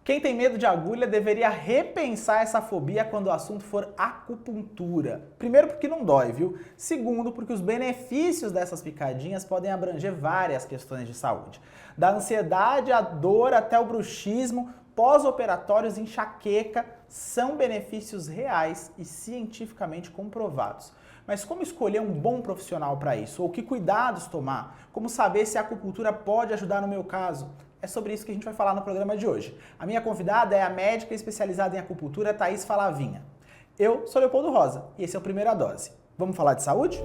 Quem tem medo de agulha deveria repensar essa fobia quando o assunto for acupuntura. Primeiro, porque não dói, viu? Segundo, porque os benefícios dessas picadinhas podem abranger várias questões de saúde. Da ansiedade, à dor, até o bruxismo, pós-operatórios, enxaqueca, são benefícios reais e cientificamente comprovados. Mas como escolher um bom profissional para isso? Ou que cuidados tomar? Como saber se a acupuntura pode ajudar no meu caso? É sobre isso que a gente vai falar no programa de hoje. A minha convidada é a médica especializada em acupuntura, Thaís Falavinha. Eu sou Leopoldo Rosa e esse é o Primeira Dose. Vamos falar de saúde?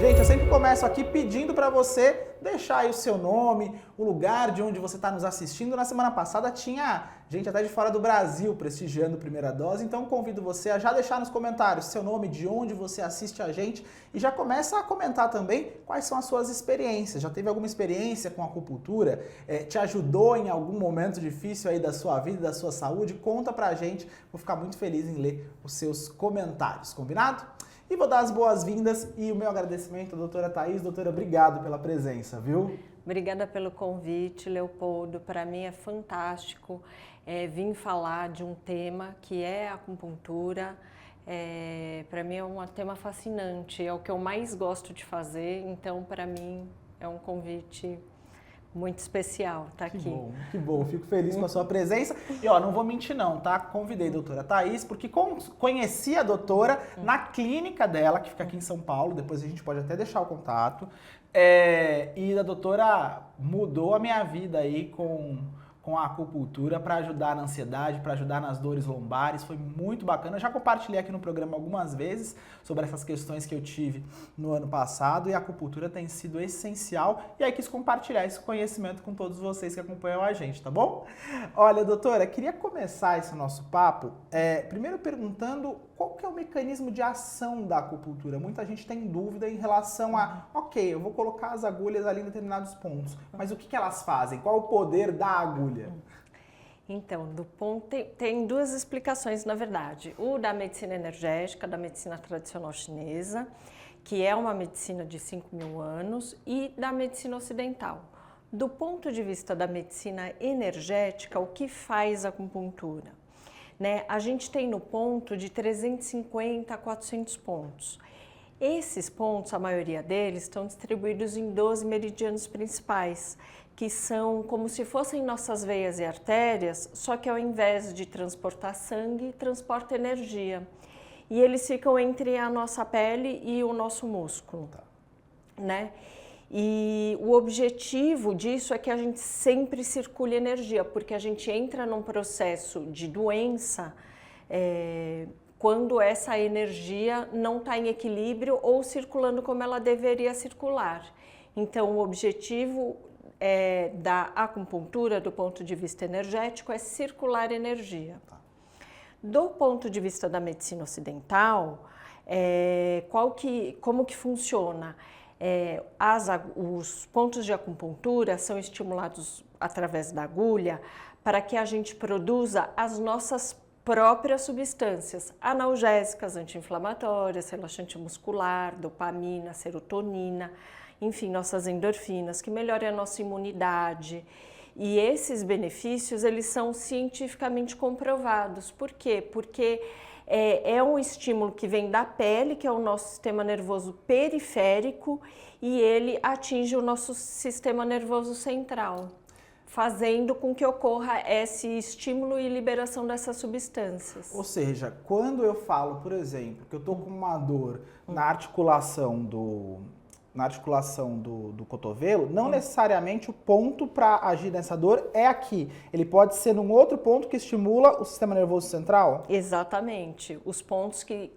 Gente, eu sempre começo aqui pedindo para você deixar aí o seu nome, o lugar de onde você está nos assistindo. Na semana passada tinha gente até de fora do Brasil prestigiando Primeira Dose, então convido você a já deixar nos comentários seu nome, de onde você assiste a gente e já começa a comentar também quais são as suas experiências. Já teve alguma experiência com acupuntura? Te ajudou em algum momento difícil aí da sua vida, da sua saúde? Conta pra gente, vou ficar muito feliz em ler os seus comentários, combinado? E vou dar as boas-vindas e o meu agradecimento à doutora Thaís. Doutora, obrigado pela presença, viu? Obrigada pelo convite, Leopoldo. Para mim é fantástico vir falar de um tema que é a acupuntura. Para mim é um tema fascinante, é o que eu mais gosto de fazer, então para mim é um convite muito especial estar aqui. Que bom, fico feliz com a sua presença. E ó, não vou mentir não, tá? Convidei a doutora Thaís porque conheci a doutora na clínica dela, que fica aqui em São Paulo, depois a gente pode até deixar o contato. E a doutora mudou a minha vida aí com a acupuntura para ajudar na ansiedade, para ajudar nas dores lombares, foi muito bacana. Eu já compartilhei aqui no programa algumas vezes sobre essas questões que eu tive no ano passado e a acupuntura tem sido essencial e aí quis compartilhar esse conhecimento com todos vocês que acompanham a gente, tá bom? Olha, doutora, queria começar esse nosso papo primeiro perguntando qual que é o mecanismo de ação da acupuntura. Muita gente tem dúvida em relação a, ok, eu vou colocar as agulhas ali em determinados pontos, mas o que elas fazem? Qual o poder da agulha? Então, tem duas explicações, na verdade. O da medicina energética, da medicina tradicional chinesa, que é uma medicina de 5.000 anos, e da medicina ocidental. Do ponto de vista da medicina energética, o que faz a acupuntura? A gente tem no ponto de 350 a 400 pontos. Esses pontos, a maioria deles, estão distribuídos em 12 meridianos principais, que são como se fossem nossas veias e artérias, só que ao invés de transportar sangue, transporta energia. E eles ficam entre a nossa pele e o nosso músculo, E o objetivo disso é que a gente sempre circule energia, porque a gente entra num processo de doença quando essa energia não está em equilíbrio ou circulando como ela deveria circular. Então, o objetivo da acupuntura, do ponto de vista energético, é circular energia. Do ponto de vista da medicina ocidental, como que funciona? Os pontos de acupuntura são estimulados através da agulha para que a gente produza as nossas próprias substâncias analgésicas, anti-inflamatórias, relaxante muscular, dopamina, serotonina, enfim, nossas endorfinas, que melhoram a nossa imunidade. E esses benefícios, eles são cientificamente comprovados. Por quê? Porque é um estímulo que vem da pele, que é o nosso sistema nervoso periférico, e ele atinge o nosso sistema nervoso central, fazendo com que ocorra esse estímulo e liberação dessas substâncias. Ou seja, quando eu falo, por exemplo, que eu estou com uma dor na articulação do cotovelo, não necessariamente o ponto para agir nessa dor é aqui. Ele pode ser num outro ponto que estimula o sistema nervoso central? Exatamente. Os pontos que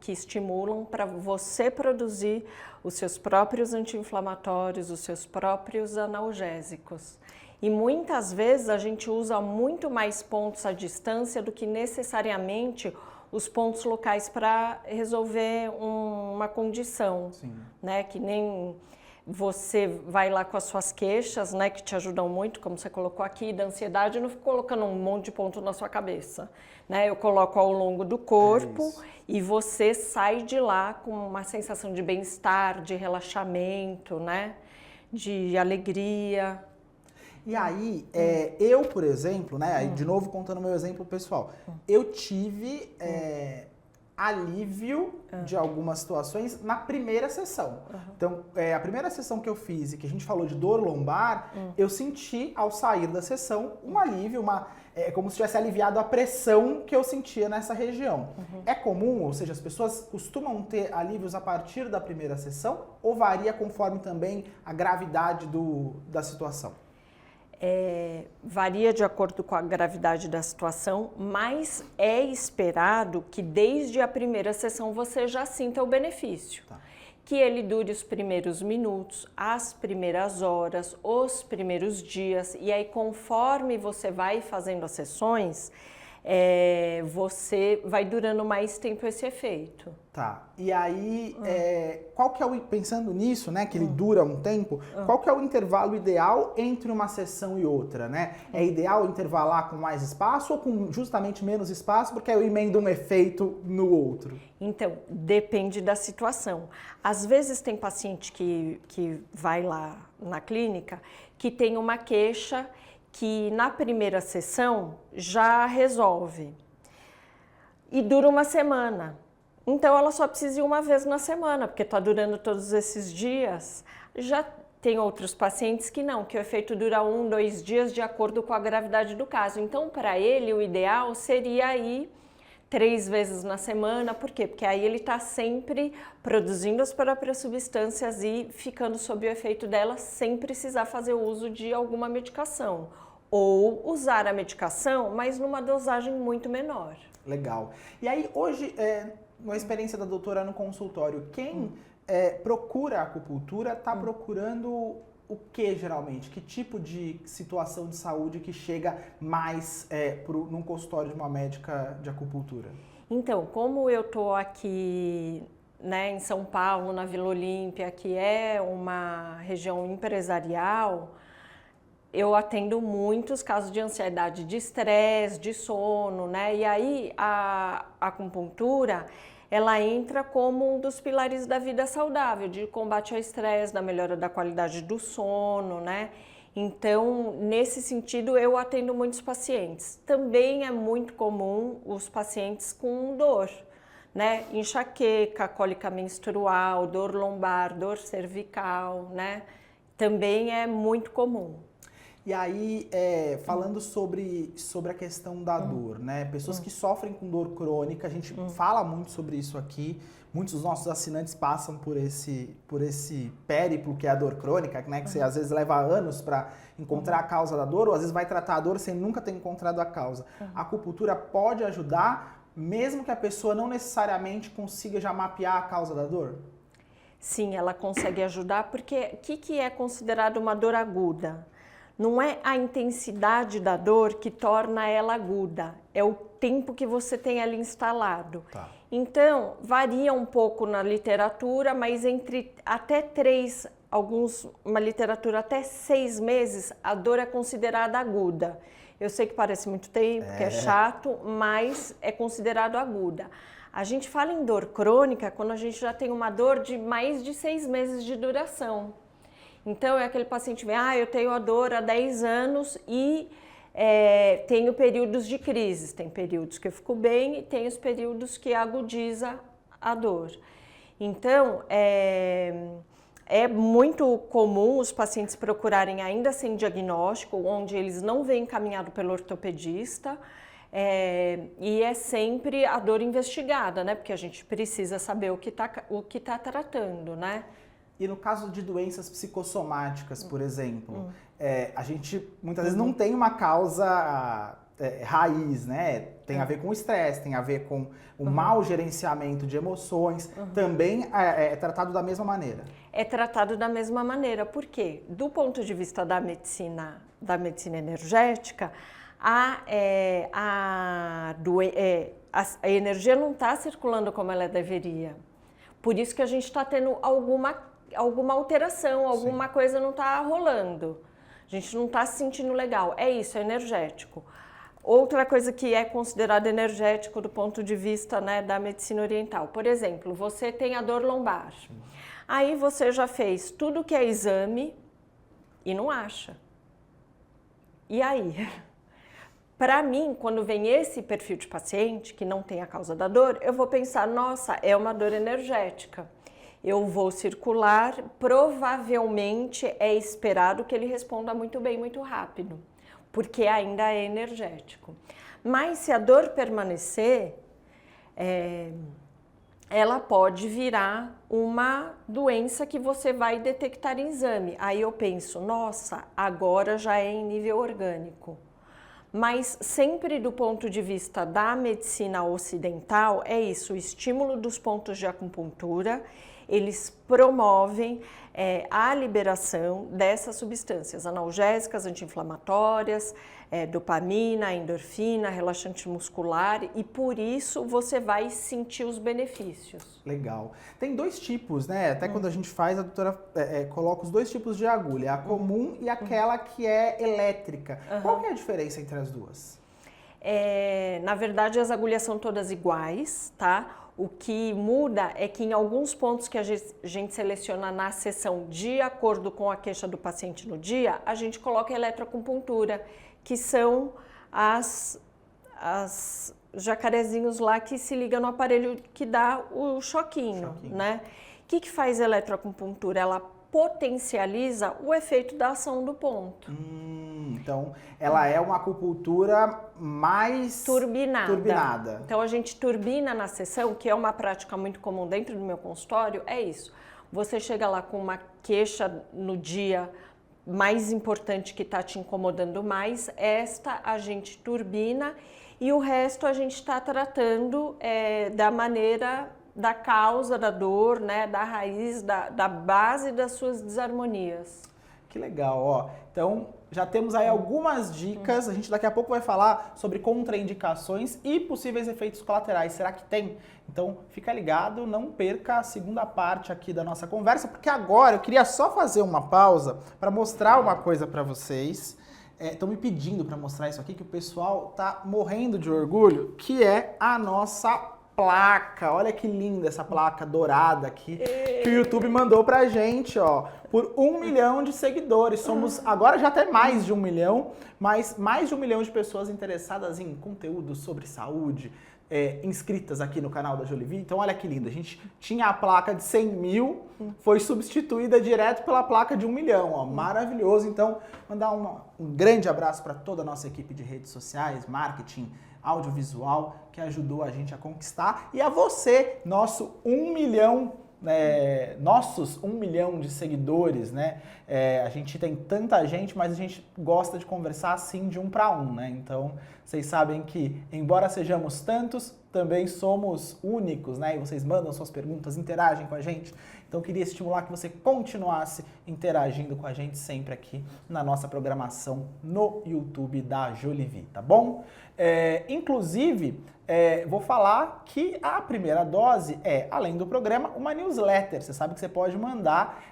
estimulam para você produzir os seus próprios anti-inflamatórios, os seus próprios analgésicos. E muitas vezes a gente usa muito mais pontos à distância do que necessariamente os pontos locais para resolver uma condição. Sim. Que nem você vai lá com as suas queixas, que te ajudam muito, como você colocou aqui, da ansiedade, eu não fico colocando um monte de ponto na sua cabeça. Eu coloco ao longo do corpo e você sai de lá com uma sensação de bem-estar, de relaxamento, de alegria. E aí, eu, por exemplo, né, aí de novo contando meu exemplo pessoal, eu tive alívio de algumas situações na primeira sessão. Então, a primeira sessão que eu fiz e que a gente falou de dor lombar, eu senti ao sair da sessão um alívio, como se tivesse aliviado a pressão que eu sentia nessa região. É comum, ou seja, as pessoas costumam ter alívios a partir da primeira sessão ou varia conforme também a gravidade da situação? Varia de acordo com a gravidade da situação, mas é esperado que desde a primeira sessão você já sinta o benefício. Tá. Que ele dure os primeiros minutos, as primeiras horas, os primeiros dias, e aí conforme você vai fazendo as sessões, você vai durando mais tempo esse efeito. Tá. E aí, qual que é pensando nisso, né, que ele dura um tempo, qual que é o intervalo ideal entre uma sessão e outra, né? É ideal intervalar com mais espaço ou com justamente menos espaço, porque aí eu emendo um efeito no outro? Então, depende da situação. Às vezes tem paciente que vai lá na clínica que tem uma queixa que na primeira sessão já resolve e dura uma semana. Então ela só precisa ir uma vez na semana, porque está durando todos esses dias. Já tem outros pacientes que não, que o efeito dura 1, 2 dias de acordo com a gravidade do caso. Então para ele o ideal seria ir 3 vezes na semana. Por quê? Porque aí ele está sempre produzindo as próprias substâncias e ficando sob o efeito delas sem precisar fazer uso de alguma medicação. Ou usar a medicação, mas numa dosagem muito menor. Legal. E aí hoje, na experiência da doutora no consultório, quem procura acupuntura está procurando o que geralmente? Que tipo de situação de saúde que chega mais num consultório de uma médica de acupuntura? Então, como eu estou aqui, né, em São Paulo, na Vila Olímpia, que é uma região empresarial, eu atendo muitos casos de ansiedade, de estresse, de sono, né? E aí a acupuntura, ela entra como um dos pilares da vida saudável, de combate ao estresse, da melhora da qualidade do sono, né? Então, nesse sentido, eu atendo muitos pacientes. Também é muito comum os pacientes com dor, né? Enxaqueca, cólica menstrual, dor lombar, dor cervical, né? Também é muito comum. E aí, falando sobre a questão da dor, né? Pessoas que sofrem com dor crônica, a gente fala muito sobre isso aqui. Muitos dos nossos assinantes passam por esse périplo que é a dor crônica, né? Que você às vezes leva anos para encontrar a causa da dor, ou às vezes vai tratar a dor sem nunca ter encontrado a causa. A acupuntura pode ajudar, mesmo que a pessoa não necessariamente consiga já mapear a causa da dor? Sim, ela consegue ajudar, porque o que é considerado uma dor aguda? Não é a intensidade da dor que torna ela aguda, é o tempo que você tem ali instalado. Tá. Então, varia um pouco na literatura, mas entre até 3, uma literatura até 6 meses, a dor é considerada aguda. Eu sei que parece muito tempo, que é chato, mas é considerado aguda. A gente fala em dor crônica quando a gente já tem uma dor de mais de 6 meses de duração. Então, é aquele paciente que vem, eu tenho a dor há 10 anos e tenho períodos de crises. Tem períodos que eu fico bem e tem os períodos que agudiza a dor. Então, é muito comum os pacientes procurarem ainda sem diagnóstico, onde eles não vêm encaminhado pelo ortopedista, e é sempre a dor investigada, né? Porque a gente precisa saber o que tá tratando, né? E no caso de doenças psicossomáticas, por exemplo, a gente muitas vezes não tem uma causa raiz, né? Tem a ver com o estresse, tem a ver com o mau gerenciamento de emoções. Também é tratado da mesma maneira? É tratado da mesma maneira. Por quê? Do ponto de vista da medicina energética, a energia não está circulando como ela deveria. Por isso que a gente está tendo alguma alteração, alguma coisa não está rolando. A gente não está se sentindo legal. É isso, é energético. Outra coisa que é considerado energético do ponto de vista, né, da medicina oriental. Por exemplo, você tem a dor lombar. Aí você já fez tudo que é exame, e não acha. E aí? Para mim, quando vem esse perfil de paciente que não tem a causa da dor, eu vou pensar, nossa, é uma dor energética. Eu vou circular, provavelmente é esperado que ele responda muito bem, muito rápido, porque ainda é energético. Mas se a dor permanecer, ela pode virar uma doença que você vai detectar em exame. Aí eu penso, nossa, agora já é em nível orgânico. Mas sempre do ponto de vista da medicina ocidental, é isso, o estímulo dos pontos de acupuntura, eles promovem a liberação dessas substâncias analgésicas, anti-inflamatórias, dopamina, endorfina, relaxante muscular, e por isso você vai sentir os benefícios. Legal. Tem dois tipos, né? Até quando a gente faz, a doutora coloca os dois tipos de agulha, a comum e aquela que é elétrica. Qual que é a diferença entre as duas? Na verdade, as agulhas são todas iguais, tá? O que muda é que em alguns pontos que a gente seleciona na sessão de acordo com a queixa do paciente no dia, a gente coloca eletroacupuntura, que são as jacarezinhos lá que se ligam no aparelho que dá o choquinho. Né? O que faz a eletroacupuntura? Ela potencializa o efeito da ação do ponto. Então, ela é uma acupuntura mais turbinada. Então, a gente turbina na sessão, que é uma prática muito comum dentro do meu consultório, é isso. Você chega lá com uma queixa no dia mais importante que está te incomodando mais, esta a gente turbina e o resto a gente está tratando da maneira, da causa da dor, né, da raiz, da base das suas desarmonias. Que legal, ó. Então, já temos aí algumas dicas. A gente daqui a pouco vai falar sobre contraindicações e possíveis efeitos colaterais. Será que tem? Então, fica ligado, não perca a segunda parte aqui da nossa conversa, porque agora eu queria só fazer uma pausa para mostrar uma coisa para vocês. Estão me pedindo para mostrar isso aqui, que o pessoal tá morrendo de orgulho, que é a nossa placa. Olha que linda essa placa dourada aqui que o YouTube mandou pra gente, ó, por 1 milhão de seguidores. Somos agora já até mais de 1 milhão, mas mais de 1 milhão de pessoas interessadas em conteúdo sobre saúde, inscritas aqui no canal da Jolivie. Então olha que lindo, a gente tinha a placa de 100 mil, foi substituída direto pela placa de 1 milhão, ó, maravilhoso. Então mandar um grande abraço para toda a nossa equipe de redes sociais, marketing, audiovisual, que ajudou a gente a conquistar, e a você, nossos 1 milhão de seguidores, né? A gente tem tanta gente, mas a gente gosta de conversar assim de um para um, né? Então, vocês sabem que, embora sejamos tantos, também somos únicos, né? E vocês mandam suas perguntas, interagem com a gente. Então, eu queria estimular que você continuasse interagindo com a gente sempre aqui na nossa programação no YouTube da Jolivie, tá bom? Inclusive, vou falar que a primeira dose além do programa, uma newsletter. Você sabe que você pode mandar,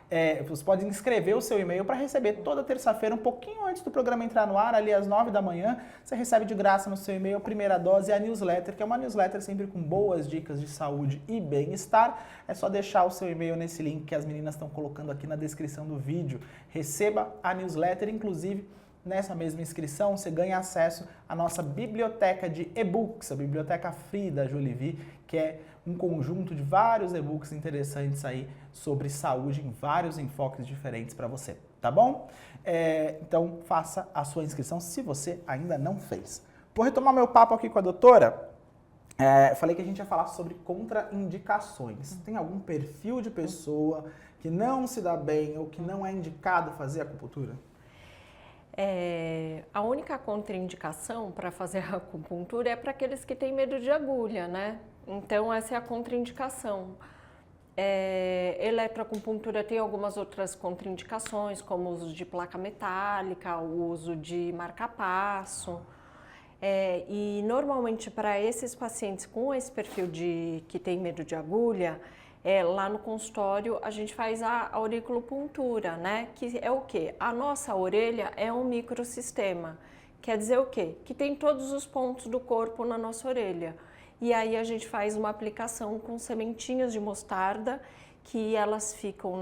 você pode inscrever o seu e-mail para receber toda terça-feira, um pouquinho antes do programa entrar no ar, ali às 9 da manhã, você recebe de graça no seu e-mail a primeira dose e a newsletter, que é uma newsletter sempre com boas dicas de saúde e bem-estar. É só deixar o seu e-mail nesse link que as meninas estão colocando aqui na descrição do vídeo. Receba a newsletter, inclusive, nessa mesma inscrição, você ganha acesso à nossa biblioteca de e-books, a biblioteca free da Jolivie, que é um conjunto de vários e-books interessantes aí sobre saúde em vários enfoques diferentes para você, tá bom? Então, faça a sua inscrição se você ainda não fez. Vou retomar meu papo aqui com a doutora. Falei que a gente ia falar sobre contraindicações. Tem algum perfil de pessoa que não se dá bem ou que não é indicado fazer acupuntura? A única contraindicação para fazer a acupuntura é para aqueles que têm medo de agulha, né? Então, essa é a contraindicação. Eletroacupuntura tem algumas outras contraindicações, como o uso de placa metálica, o uso de marca-passo. E normalmente para esses pacientes com esse perfil que tem medo de agulha, lá no consultório a gente faz a auriculopuntura, né? Que é o quê? A nossa orelha é um microsistema. Quer dizer o quê? Que tem todos os pontos do corpo na nossa orelha. E aí a gente faz uma aplicação com sementinhas de mostarda que elas ficam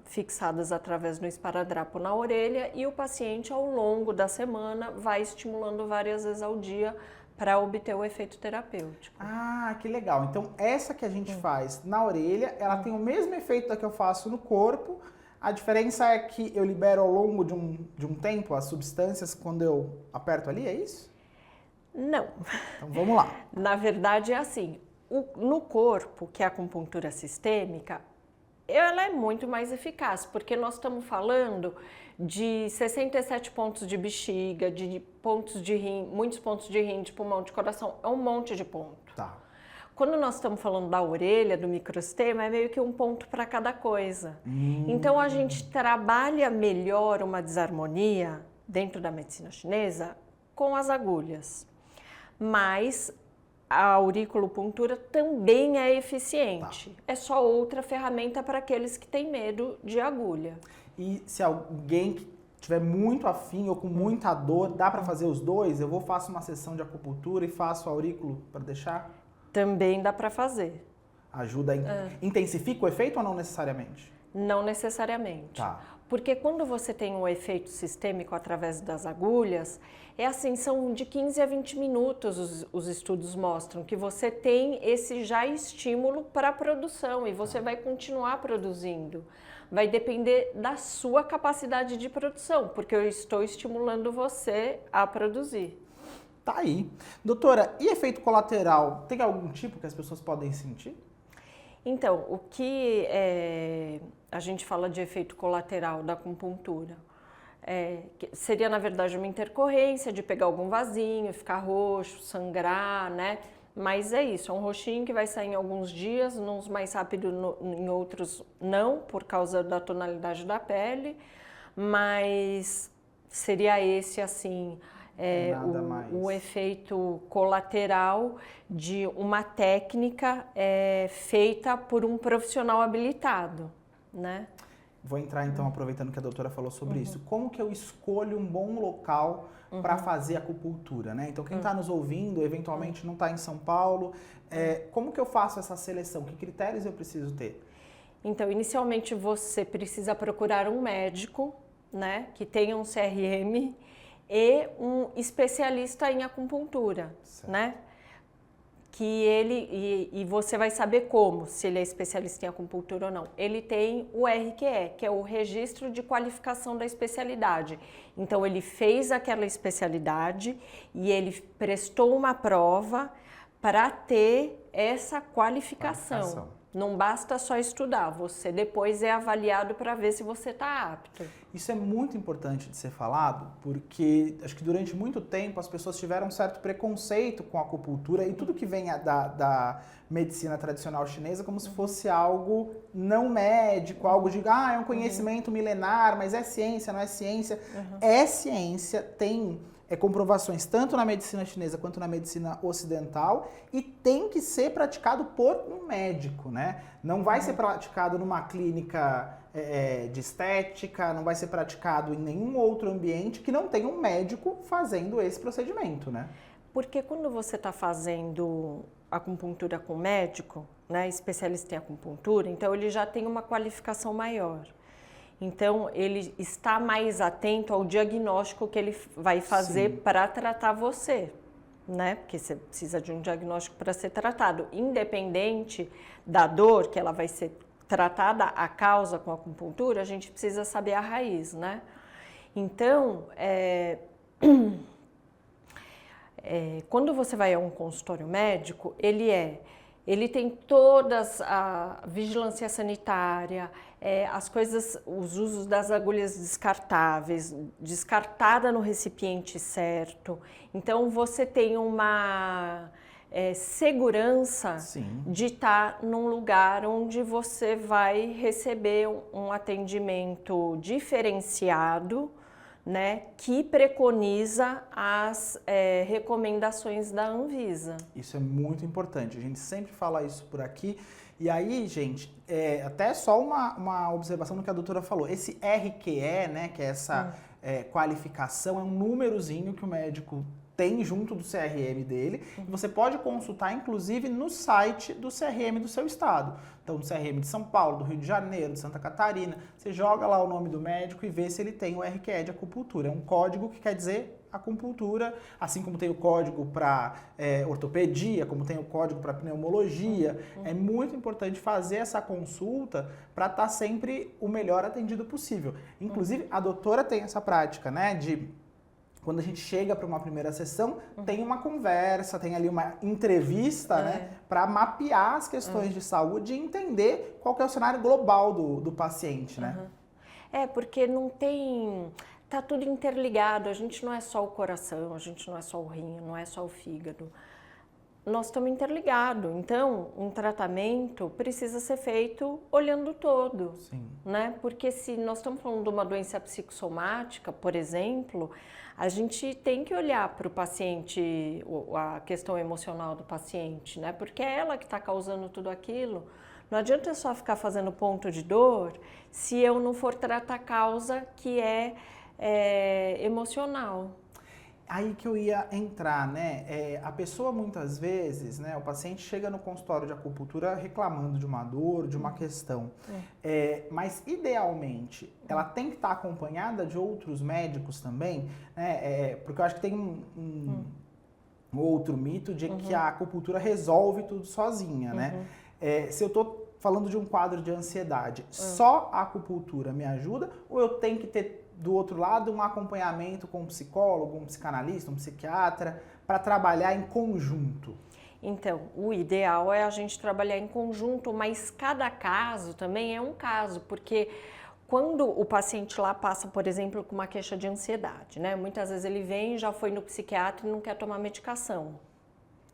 fixadas através do esparadrapo na orelha e o paciente, ao longo da semana, vai estimulando várias vezes ao dia para obter o efeito terapêutico. Ah, que legal. Então, essa que a gente faz na orelha, ela tem o mesmo efeito da que eu faço no corpo. A diferença é que eu libero ao longo de um tempo as substâncias quando eu aperto ali, é isso? Não. Então, vamos lá. Na verdade, é assim. No corpo, que é a acupuntura sistêmica, ela é muito mais eficaz, porque nós estamos falando de 67 pontos de bexiga, de pontos de rim, muitos pontos de rim, de pulmão, de coração, é um monte de ponto. Tá. Quando nós estamos falando da orelha, do microsistema, é meio que um ponto para cada coisa. Então a gente trabalha melhor uma desarmonia dentro da medicina chinesa com as agulhas. Mas a auriculopuntura também é eficiente. Tá. É só outra ferramenta para aqueles que têm medo de agulha. E se alguém que tiver muito afim ou com muita dor, dá para fazer os dois? Eu faço uma sessão de acupuntura e faço aurículo para deixar? Também dá para fazer. Ajuda, intensifica o efeito ou não necessariamente? Não necessariamente. Tá. Porque quando você tem um efeito sistêmico através das agulhas, é assim, são de 15 a 20 minutos os estudos mostram que você tem esse já estímulo para a produção e você vai continuar produzindo. Vai depender da sua capacidade de produção, porque eu estou estimulando você a produzir. Tá aí. Doutora, e efeito colateral? Tem algum tipo que as pessoas podem sentir? Então, o que a gente fala de efeito colateral da acupuntura? Seria, na verdade, uma intercorrência de pegar algum vasinho, ficar roxo, sangrar, né? Mas é isso, é um roxinho que vai sair em alguns dias, uns mais rápido, em outros não, por causa da tonalidade da pele, mas seria esse, assim, o efeito colateral de uma técnica feita por um profissional habilitado, né? Vou entrar então, aproveitando que a doutora falou sobre isso. Como que eu escolho um bom local para fazer acupuntura, né? Então, quem está nos ouvindo, eventualmente não está em São Paulo, como que eu faço essa seleção? Que critérios eu preciso ter? Então, inicialmente você precisa procurar um médico, né, que tenha um CRM e um especialista em acupuntura, certo, né? Que e você vai saber como, se ele é especialista em acupuntura ou não. Ele tem o RQE, que é o Registro de Qualificação da Especialidade. Então, ele fez aquela especialidade e ele prestou uma prova para ter essa qualificação. Não basta só estudar, você depois é avaliado para ver se você está apto. Isso é muito importante de ser falado, porque acho que durante muito tempo as pessoas tiveram um certo preconceito com a acupuntura e tudo que vem da medicina tradicional chinesa como se fosse algo não médico, algo de, é um conhecimento milenar, mas é ciência, não é ciência. É ciência, tem comprovações tanto na medicina chinesa quanto na medicina ocidental e tem que ser praticado por um médico, né? Não vai ser praticado numa clínica de estética, não vai ser praticado em nenhum outro ambiente que não tenha um médico fazendo esse procedimento, né? Porque quando você está fazendo acupuntura com médico, né, especialista em acupuntura, então ele já tem uma qualificação maior. Então, ele está mais atento ao diagnóstico que ele vai fazer para tratar você, né? Porque você precisa de um diagnóstico para ser tratado. Independente da dor, que ela vai ser tratada, a causa com a acupuntura, a gente precisa saber a raiz, né? Então, quando você vai a um consultório médico, ele tem todas a vigilância sanitária, as coisas, os usos das agulhas descartáveis, descartada no recipiente certo. Então, você tem uma segurança de estar num lugar onde você vai receber um atendimento diferenciado, né, que preconiza as recomendações da Anvisa. Isso é muito importante, a gente sempre fala isso por aqui. E aí, gente, até só uma observação no que a doutora falou. Esse RQE, né, que é essa qualificação, é um númerozinho que o médico tem junto do CRM dele. E você pode consultar, inclusive, no site do CRM do seu estado. Então, no CRM de São Paulo, do Rio de Janeiro, de Santa Catarina, você joga lá o nome do médico e vê se ele tem o RQE de acupuntura. É um código que quer dizer acupuntura, assim como tem o código para ortopedia, como tem o código para pneumologia. É muito importante fazer essa consulta para estar sempre o melhor atendido possível. Inclusive, a doutora tem essa prática, né, de quando a gente chega para uma primeira sessão, tem uma conversa, tem ali uma entrevista, né, para mapear as questões de saúde e entender qual que é o cenário global do paciente, né? Porque não tem... Tá tudo interligado, a gente não é só o coração, a gente não é só o rim, não é só o fígado. Nós estamos interligados, então um tratamento precisa ser feito olhando o todo, né? Porque se nós estamos falando de uma doença psicossomática, por exemplo, a gente tem que olhar para o paciente, a questão emocional do paciente, né? Porque é ela que está causando tudo aquilo. Não adianta só ficar fazendo ponto de dor se eu não for tratar a causa que é emocional. Aí que eu ia entrar, né? A pessoa muitas vezes, né? O paciente chega no consultório de acupuntura reclamando de uma dor, de uma questão. Mas idealmente, ela tem que estar acompanhada de outros médicos também, né? Porque eu acho que tem um outro mito de que a acupuntura resolve tudo sozinha, né? Se eu tô falando de um quadro de ansiedade, só a acupuntura me ajuda ou eu tenho que ter do outro lado um acompanhamento com um psicólogo, um psicanalista, um psiquiatra, para trabalhar em conjunto? Então, o ideal é a gente trabalhar em conjunto, mas cada caso também é um caso, porque quando o paciente lá passa, por exemplo, com uma queixa de ansiedade, né? Muitas vezes ele vem, já foi no psiquiatra e não quer tomar medicação,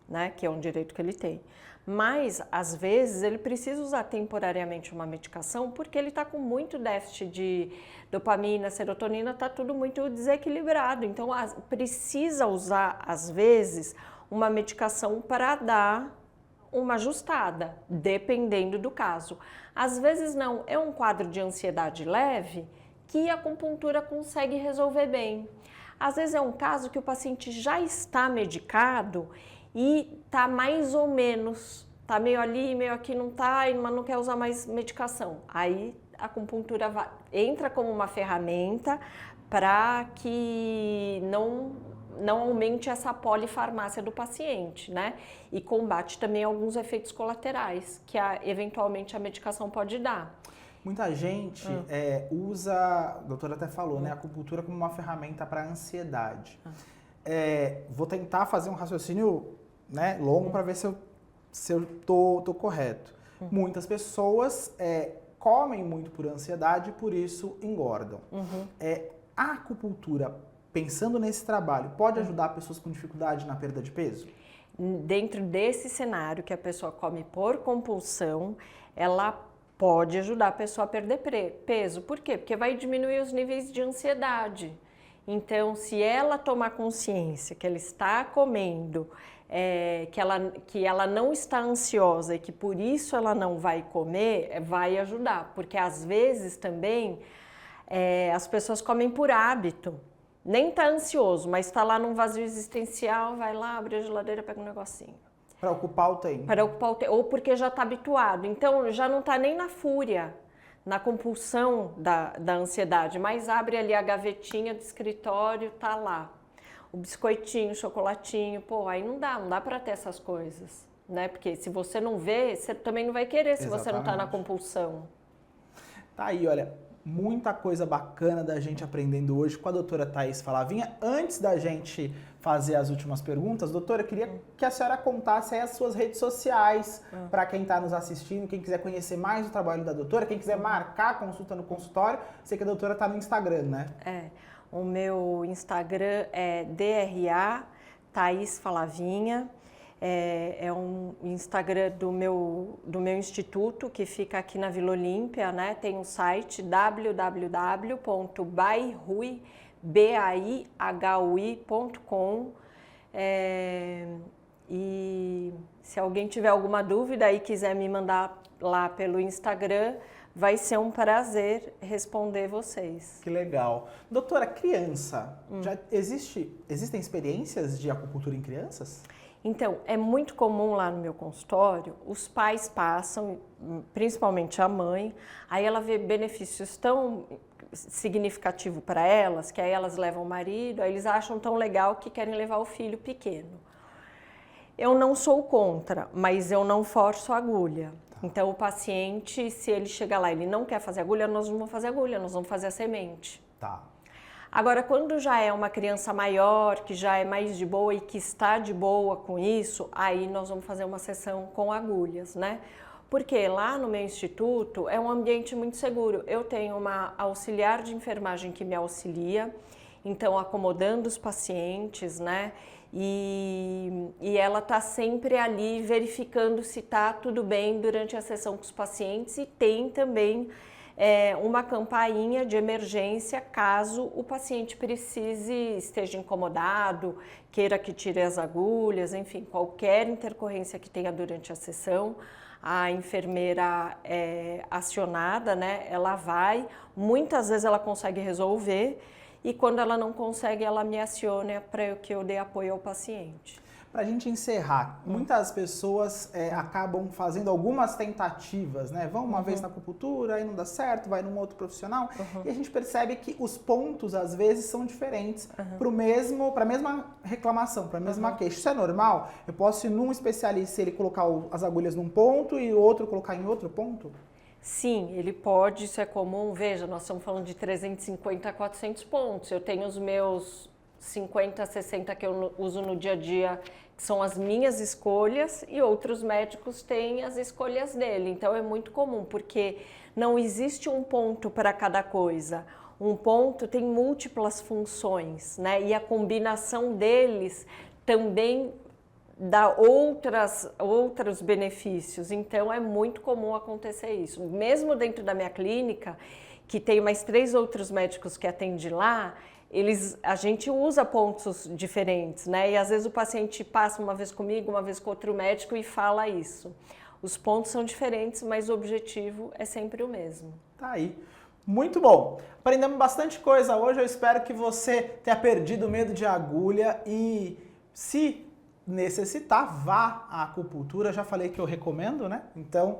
né? Que é um direito que ele tem. Mas, às vezes, ele precisa usar temporariamente uma medicação porque ele está com muito déficit de dopamina, serotonina, está tudo muito desequilibrado. Então, precisa usar, às vezes, uma medicação para dar uma ajustada, dependendo do caso. Às vezes, não. É um quadro de ansiedade leve que a acupuntura consegue resolver bem. Às vezes, é um caso que o paciente já está medicado e tá mais ou menos, tá meio ali, meio aqui, não tá, mas não quer usar mais medicação. Aí a acupuntura entra como uma ferramenta para que não aumente essa polifarmácia do paciente, né? E combate também alguns efeitos colaterais que eventualmente a medicação pode dar. Muita gente usa, a doutora até falou, né, a acupuntura como uma ferramenta para ansiedade. Vou tentar fazer um raciocínio, né, longo para ver se eu tô correto. Muitas pessoas comem muito por ansiedade e por isso engordam. A acupuntura, pensando nesse trabalho, pode ajudar pessoas com dificuldade na perda de peso? Dentro desse cenário que a pessoa come por compulsão, ela pode ajudar a pessoa a perder peso. Por quê? Porque vai diminuir os níveis de ansiedade. Então, se ela tomar consciência que ela está comendo, que ela não está ansiosa e que por isso ela não vai comer, vai ajudar. Porque às vezes também as pessoas comem por hábito. Nem está ansioso, mas está lá num vazio existencial, vai lá, abre a geladeira, pega um negocinho. Para ocupar o tempo. Para ocupar o tempo, ou porque já está habituado. Então, já não está nem na fúria, na compulsão da ansiedade, mas abre ali a gavetinha do escritório, tá lá. O biscoitinho, o chocolatinho, pô, aí não dá para ter essas coisas, né? Porque se você não vê, você também não vai querer se você não está na compulsão. Tá aí, olha, muita coisa bacana da gente aprendendo hoje com a doutora Thaís Falavinha. Antes da gente fazer as últimas perguntas, doutora, eu queria que a senhora contasse aí as suas redes sociais para quem está nos assistindo, quem quiser conhecer mais o trabalho da doutora, quem quiser marcar a consulta no consultório. Sei que a doutora está no Instagram, né? O meu Instagram é DRA Thaís Falavinha. É um Instagram do meu instituto, que fica aqui na Vila Olímpia, né? Tem um site www.baihui.com. E se alguém tiver alguma dúvida e quiser me mandar lá pelo Instagram, vai ser um prazer responder vocês. Que legal. Doutora, criança, já existem experiências de acupuntura em crianças? Então, é muito comum lá no meu consultório, os pais passam, principalmente a mãe, aí ela vê benefícios tão significativos para elas, que aí elas levam o marido, aí eles acham tão legal que querem levar o filho pequeno. Eu não sou contra, mas eu não forço a agulha. Então, o paciente, se ele chegar lá e ele não quer fazer agulha, nós não vamos fazer agulha, nós vamos fazer a semente. Tá. Agora, quando já é uma criança maior, que já é mais de boa e que está de boa com isso, aí nós vamos fazer uma sessão com agulhas, né? Porque lá no meu instituto é um ambiente muito seguro. Eu tenho uma auxiliar de enfermagem que me auxilia, então acomodando os pacientes, né? E ela está sempre ali verificando se está tudo bem durante a sessão com os pacientes e tem também uma campainha de emergência caso o paciente esteja incomodado, queira que tire as agulhas, enfim, qualquer intercorrência que tenha durante a sessão, a enfermeira é acionada, né? Ela vai, muitas vezes ela consegue resolver e quando ela não consegue, ela me aciona para que eu dê apoio ao paciente. Para a gente encerrar, muitas pessoas acabam fazendo algumas tentativas, né? Vão uma vez na acupuntura, aí não dá certo, vai num outro profissional, e a gente percebe que os pontos, às vezes, são diferentes para a mesma reclamação, para a mesma queixa. Isso é normal? Eu posso ir num especialista e ele colocar as agulhas num ponto e o outro colocar em outro ponto? Sim, ele pode, isso é comum. Veja, nós estamos falando de 350 a 400 pontos. Eu tenho os meus 50, 60 que eu uso no dia a dia, que são as minhas escolhas, e outros médicos têm as escolhas dele. Então é muito comum, porque não existe um ponto para cada coisa. Um ponto tem múltiplas funções, né? E a combinação deles também dá outros benefícios. Então é muito comum acontecer isso. Mesmo dentro da minha clínica, que tem mais 3 outros médicos que atendem lá, a gente usa pontos diferentes, né? E às vezes o paciente passa uma vez comigo, uma vez com outro médico e fala isso. Os pontos são diferentes, mas o objetivo é sempre o mesmo. Tá aí. Muito bom. Aprendemos bastante coisa hoje. Eu espero que você tenha perdido o medo de agulha e, se necessitar, vá à acupuntura. Já falei que eu recomendo, né? Então,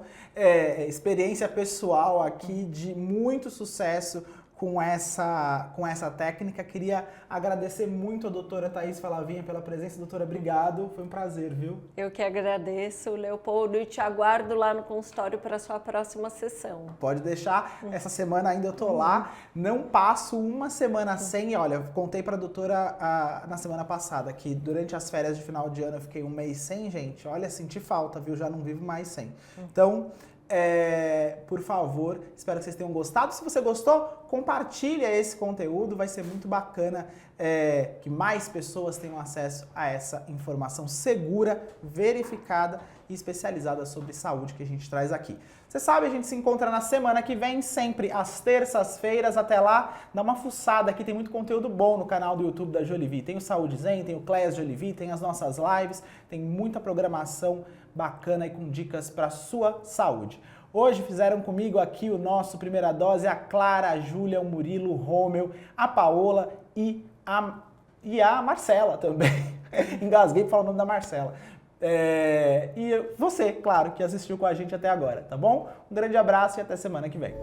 experiência pessoal aqui de muito sucesso com essa técnica. Queria agradecer muito a doutora Thaís Falavinha pela presença. Doutora, obrigado. Foi um prazer, viu? Eu que agradeço, Leopoldo, e te aguardo lá no consultório para a sua próxima sessão. Pode deixar. Essa semana ainda eu tô lá. Não passo uma semana sem. Olha, contei para a doutora na semana passada que durante as férias de final de ano eu fiquei um mês sem, gente. Olha, senti falta, viu? Já não vivo mais sem. Então, por favor, espero que vocês tenham gostado. Se você gostou, compartilha esse conteúdo, vai ser muito bacana que mais pessoas tenham acesso a essa informação segura, verificada e especializada sobre saúde que a gente traz aqui. Você sabe, a gente se encontra na semana que vem, sempre às terças-feiras. Até lá, dá uma fuçada aqui, tem muito conteúdo bom no canal do YouTube da Jolivie. Tem o Saúde Zen, tem o Class Jolivie, tem as nossas lives, tem muita programação bacana e com dicas para sua saúde. Hoje fizeram comigo aqui o nosso Primeira Dose, a Clara, a Júlia, o Murilo, o Rômeu, a Paola e a Marcela também. Engasguei para falar o nome da Marcela. E você, claro, que assistiu com a gente até agora, tá bom? Um grande abraço e até semana que vem.